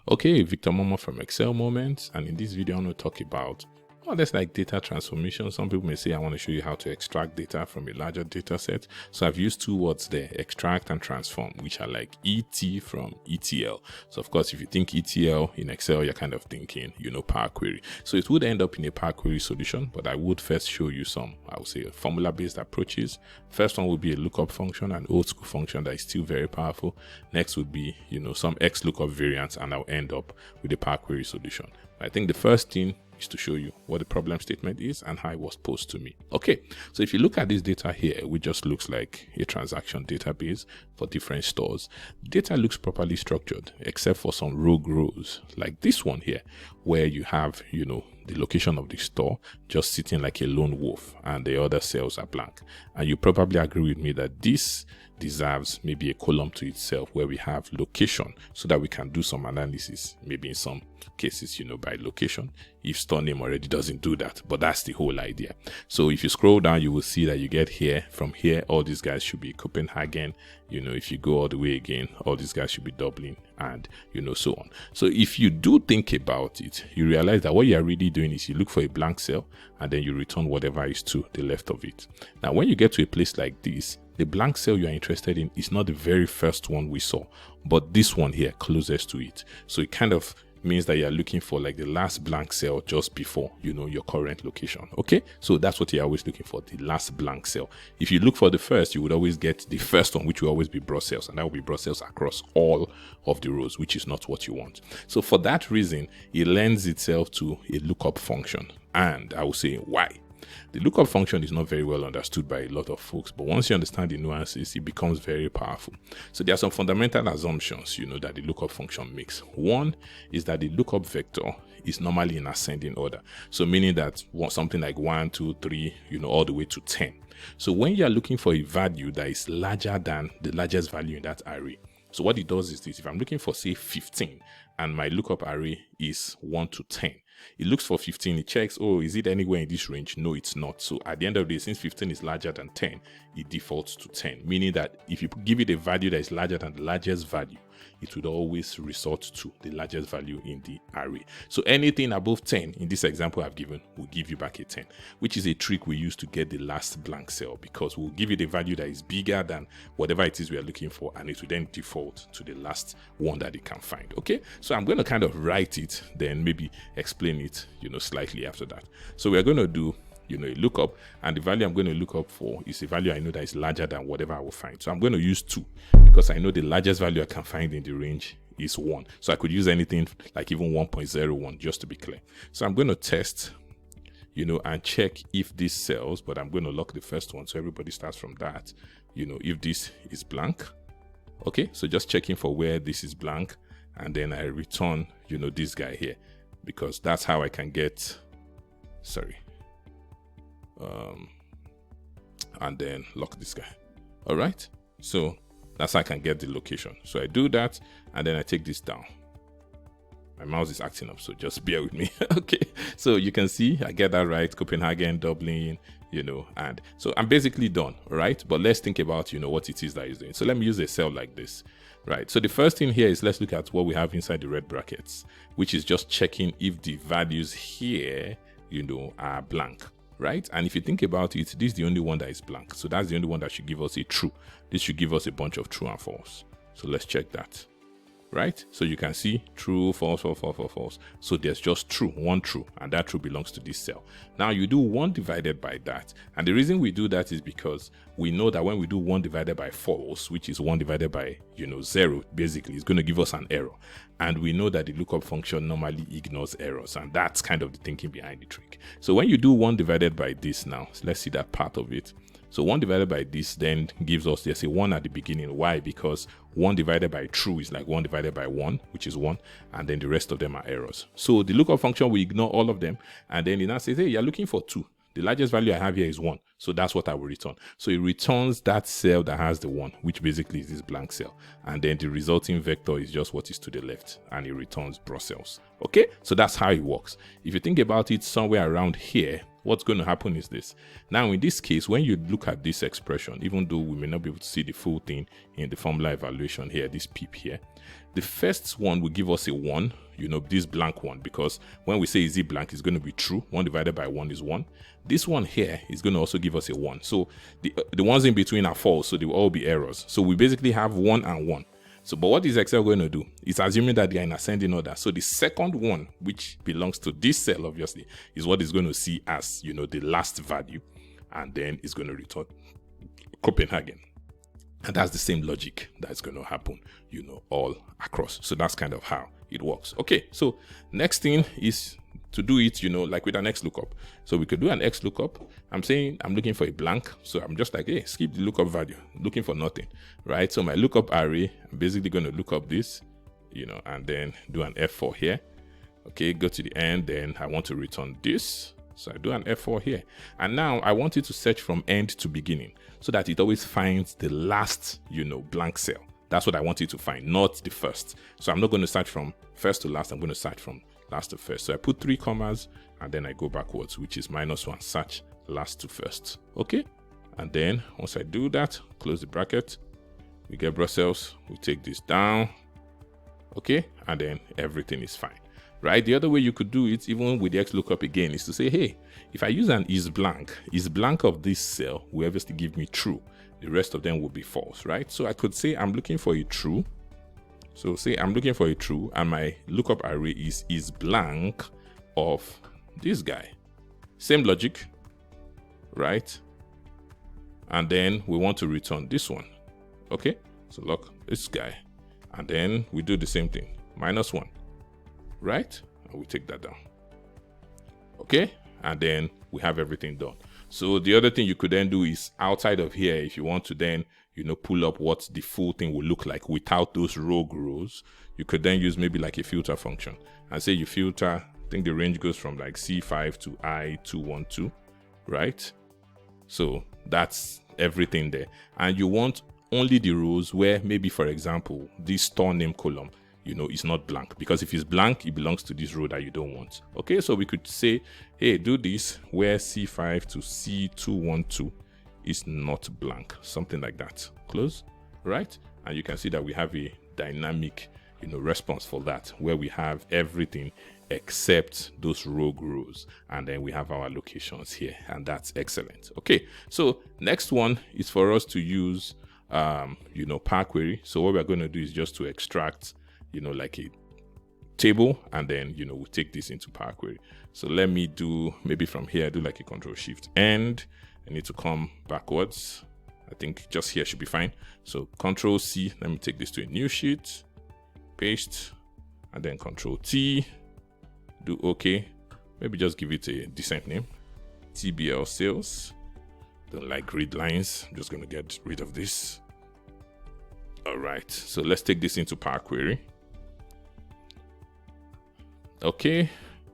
Okay, Victor Momo from Excel Moments, and in this video I want to talk about that's like data transformation. Some people may say I want to show you how to extract data from a larger data set. So I've used two words there, extract and transform, which are like ET from ETL. So of course, if you think ETL in Excel, you're kind of thinking, PowerQuery. So it would end up in a PowerQuery solution, but I would first show you some, I would say, formula-based approaches. First one would be a lookup function, an old school function that is still very powerful. Next would be, some XlOOKUP variants, and I'll end up with a PowerQuery solution. I think the first thing is to show you what the problem statement is and how it was posed to me. Okay, so if you look at this data here, which just looks like a transaction database for different stores, data looks properly structured, except for some rogue rows like this one here, where you have, the location of the store just sitting like a lone wolf and the other cells are blank. And you probably agree with me that this deserves maybe a column to itself where we have location so that we can do some analysis, maybe in some cases, by location, if store name already doesn't do that. But that's the whole idea. So if you scroll down, you will see that you get here, from here, all these guys should be Copenhagen. If you go all the way again, all these guys should be Dublin, and so on. So if you do think about it, you realize that what you're really doing is you look for a blank cell and then you return whatever is to the left of it. Now, when you get to a place like this, the blank cell you're interested in is not the very first one we saw, but this one here closest to it. So it kind of means that you're looking for like the last blank cell just before, your current location. Okay, so that's what you're always looking for, the last blank cell. If you look for the first, you would always get the first one, which will always be broad cells, and that will be broad cells across all of the rows, which is not what you want. So for that reason, it lends itself to a lookup function. And I will say why. The lookup function is not very well understood by a lot of folks, but once you understand the nuances, it becomes very powerful. So there are some fundamental assumptions, that the lookup function makes. One is that the lookup vector is normally in ascending order. So meaning that something like 1, 2, 3, all the way to 10. So when you are looking for a value that is larger than the largest value in that array, so what it does is this: if I'm looking for, say, 15, and my lookup array is 1 to 10, it looks for 15, it checks, is it anywhere in this range? No, it's not. So at the end of the day, since 15 is larger than 10, it defaults to 10, meaning that if you give it a value that is larger than the largest value, it would always resort to the largest value in the array. So anything above 10, in this example I've given, will give you back a 10, which is a trick we use to get the last blank cell, because we'll give it a value that is bigger than whatever it is we are looking for, and it will then default to the last one that it can find. Okay, so I'm going to kind of write it, then maybe explain it, slightly after that. So we're going to do a lookup, and the value I'm going to look up for is a value I know that is larger than whatever I will find. So I'm going to use 2 because I know the largest value I can find in the range is 1. So I could use anything like even 1.01 just to be clear. So I'm going to test, and check if this sells, but I'm going to lock the first one so everybody starts from that, if this is blank. Okay, so just checking for where this is blank, and then I return, this guy here, because that's how I can get, and then lock this guy. All right, so that's how I can get the location. So I do that, and then I take this down. My mouse is acting up, so just bear with me. Okay, so you can see I get that right: Copenhagen, Dublin, and so I'm basically done. All right, but let's think about what it is that is doing. So let me use a cell like this. Right, so the first thing here is let's look at what we have inside the red brackets, which is just checking if the values here are blank. Right, and if you think about it, this is the only one that is blank, so that's the only one that should give us a true. This should give us a bunch of true and false. So let's check that. Right, so you can see true, false, false, false, false, false. So there's just true, one true, and that true belongs to this cell. Now you do 1 divided by that, and the reason we do that is because we know that when we do 1 divided by false, which is 1 divided by 0, basically it's going to give us an error, and we know that the lookup function normally ignores errors, and that's kind of the thinking behind the trick. So when you do 1 divided by this, now let's see that part of it. So 1 divided by this then gives us, there's a 1 at the beginning. Why? Because 1 divided by true is like 1 divided by 1, which is 1, and then the rest of them are errors. So the lookup function will ignore all of them, and then it now says, hey, you're looking for 2. The largest value I have here is 1, so that's what I will return. So it returns that cell that has the 1, which basically is this blank cell, and then the resulting vector is just what is to the left, and it returns broad cells. Okay, so that's how it works. If you think about it, somewhere around here, what's going to happen is this. Now, in this case, when you look at this expression, even though we may not be able to see the full thing in the formula evaluation here, this peep here, the first one will give us a 1, this blank one, because when we say is it blank, it's going to be true. 1 divided by 1 is 1. This one here is going to also give us a 1. So the ones in between are false, so they will all be errors. So we basically have 1 and 1. So, but what is Excel going to do? It's assuming that they are in ascending order. So the second one, which belongs to this cell, obviously, is what it's going to see as, the last value. And then it's going to return Copenhagen. And that's the same logic that's going to happen, all across. So that's kind of how it works. Okay, so next thing is to do it, like with an XlOOKUP. So we could do an XlOOKUP. I'm saying I'm looking for a blank. So I'm just like, hey, skip the lookup value, looking for nothing, right? So my lookup array, I'm basically going to look up this, and then do an F4 here. Okay, go to the end, then I want to return this. So I do an F4 here. And now I want it to search from end to beginning so that it always finds the last, blank cell. That's what I want it to find, not the first. So I'm not going to search from first to last. I'm going to search from last to first. So I put 3 commas and then I go backwards, which is -1, search last to first. Okay. And then once I do that, close the bracket, we get Brussels, we take this down. Okay. And then everything is fine, right? The other way you could do it, even with the XlOOKUP again, is to say, hey, if I use an is blank of this cell will obviously give me true. The rest of them will be false, right? So I could say I'm looking for a true. So say I'm looking for a true, and my lookup array is blank of this guy. Same logic, right? And then we want to return this one. Okay, so look, this guy. And then we do the same thing, -1, right? And we take that down. Okay, and then we have everything done. So the other thing you could then do is outside of here, if you want to then, pull up what the full thing will look like without those rogue rows, you could then use maybe like a filter function and say you filter, I think the range goes from like C5 to I212, right? So that's everything there. And you want only the rows where maybe, for example, this store name column, is not blank, because if it's blank, it belongs to this row that you don't want. Okay, so we could say, hey, do this where C5 to C212 is not blank, something like that. Close, right? And you can see that we have a dynamic, response for that, where we have everything except those rogue rows, and then we have our locations here, and that's excellent. Okay, so next one is for us to use, PowerQuery. So what we're going to do is just to extract, like a table, and then, we take this into PowerQuery. So let me do, maybe from here, I do like a Control-Shift-End. I need to come backwards. I think just here should be fine. So Control-C, let me take this to a new sheet, paste, and then Control-T, do OK. Maybe just give it a decent name, TBL sales. Don't like grid lines. I'm just going to get rid of this. All right, so let's take this into PowerQuery. Okay,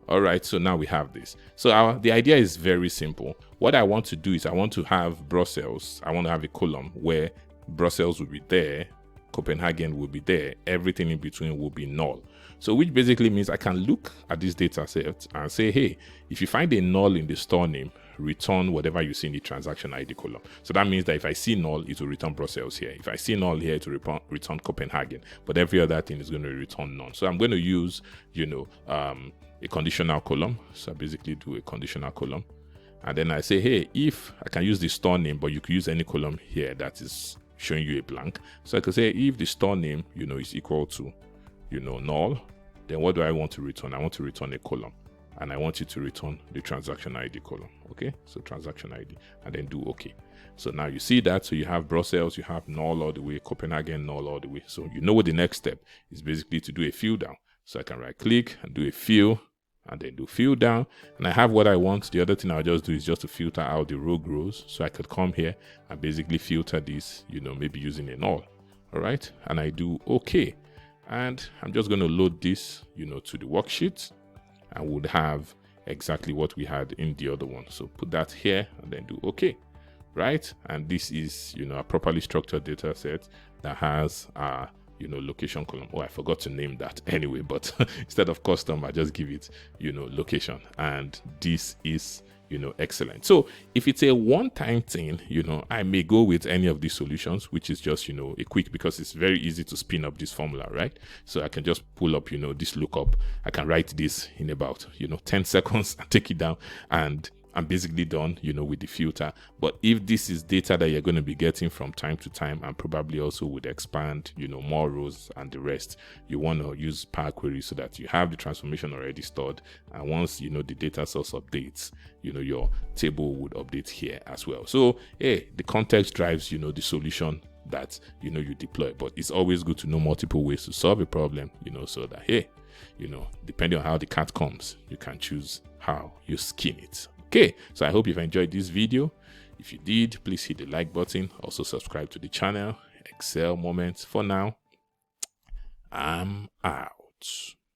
all right, so now we have this. So the idea is very simple. What I want to do is I want to have Brussels. I want to have a column where Brussels will be there, Copenhagen will be there, everything in between will be null. So which basically means I can look at this data set and say, hey, if you find a null in the store name, return whatever you see in the transaction ID column. So that means that if I see null, it will return Brussels here. If I see null here, it will return Copenhagen. But every other thing is going to return none. So I'm going to use, a conditional column. So I basically do a conditional column. And then I say, hey, if I can use the store name, but you could use any column here that is showing you a blank. So I could say if the store name, is equal to, null, then what do I want to return? I want to return a column. And I want you to return the transaction ID column. Okay, so transaction ID, and then do OK. So now you see that. So you have Brussels, you have null all the way, Copenhagen null all the way. So you know what the next step is, basically to do a fill down. So I can right click and do a fill, and then do fill down, and I have what I want. The other thing I'll just do is just to filter out the rogue rows. So I could come here and basically filter this, maybe using a null. All right, and I do OK. And I'm just going to load this, to the worksheet, and would have exactly what we had in the other one. So put that here and then do OK, right? And this is, a properly structured data set that has a, location column. Oh, I forgot to name that anyway, but instead of custom, I just give it, location. And this is, excellent. So if it's a one-time thing, I may go with any of these solutions, which is just, a quick, because it's very easy to spin up this formula, right? So I can just pull up, this lookup. I can write this in about, 10 seconds and take it down, and I'm basically done, with the filter. But if this is data that you're going to be getting from time to time, and probably also would expand, more rows and the rest, you want to use PowerQuery so that you have the transformation already stored. And once, the data source updates, your table would update here as well. So, hey, the context drives, the solution that, you deploy. But it's always good to know multiple ways to solve a problem, so that, hey, depending on how the cat comes, you can choose how you skin it. Okay, so I hope you've enjoyed this video. If you did, please hit the like button. Also subscribe to the channel. Excel Moments. For now, I'm out.